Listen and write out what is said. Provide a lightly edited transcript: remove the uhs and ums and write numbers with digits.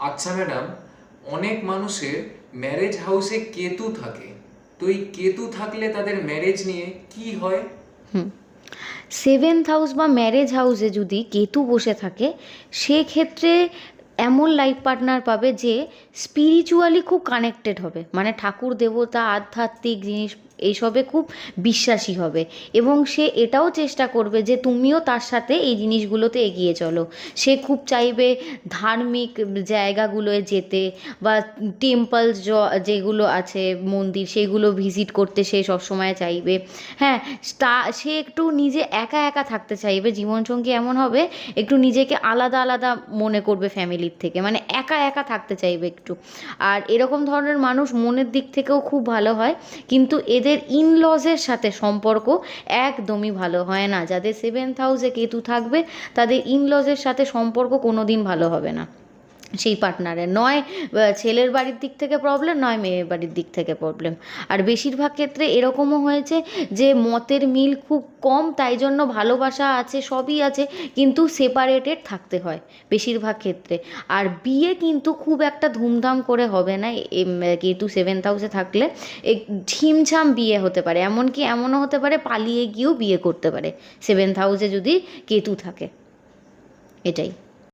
আচ্ছা ম্যাডাম, অনেক মানুষের ম্যারেজ হাউসে কেতু থাকে, তো এই কেতু থাকলে তাদের ম্যারেজ নিয়ে কি হয়? হুম, সেভেন্থ হাউস বা ম্যারেজ হাউসে যদি কেতু বসে থাকে, সেক্ষেত্রে এমন লাইফ পার্টনার পাবে যে স্পিরিচুয়ালি খুব কানেক্টেড হবে, মানে ঠাকুর দেবতা আধ্যাত্মিক জিনিস এইসবে খুব বিশ্বাসী হবে। এবং সে এটাও চেষ্টা করবে যে তুমিও তার সাথে এই জিনিসগুলোতে এগিয়ে চলো। সে খুব চাইবে ধার্মিক জায়গাগুলোয় যেতে, বা টেম্পলস যেগুলো আছে মন্দির সেগুলো ভিজিট করতে সে সবসময় চাইবে। হ্যাঁ, সে একটু নিজে একা একা থাকতে চাইবে, জীবনসঙ্গী এমন হবে একটু নিজেকে আলাদা আলাদা মনে করবে ফ্যামিলির থেকে, মানে একা একা থাকতে চাইবে একটু। আর এরকম ধরনের মানুষ মনের দিক থেকেও খুব ভালো হয়, কিন্তু এদের ইনলজের সাথে সম্পর্ক একদমই ভালো হয় না। যাদের সেভেন্থ হাউসে কেতু থাকবে তাদের ইনলজের সাথে সম্পর্ক কোনো দিন ভালো হবে না। সেই পার্টনারের নয় ছেলের বাড়ির দিক থেকে প্রবলেম, নয় মেয়ের বাড়ির দিক থেকে প্রবলেম। আর বেশিরভাগ ক্ষেত্রে এরকমও হয়েছে যে মতের মিল খুব কম, তাই জন্য ভালোবাসা আছে সবই আছে, কিন্তু সেপারেটেড থাকতে হয় বেশিরভাগ ক্ষেত্রে। আর বিয়ে কিন্তু খুব একটা ধুমধাম করে হবে না কেতু সেভেন্থ হাউসে থাকলে। ঝিমঝাম বিয়ে হতে পারে, এমনকি এমনও হতে পারে পালিয়ে গিয়েও বিয়ে করতে পারে সেভেন্থ হাউসে যদি কেতু থাকে। এটাই।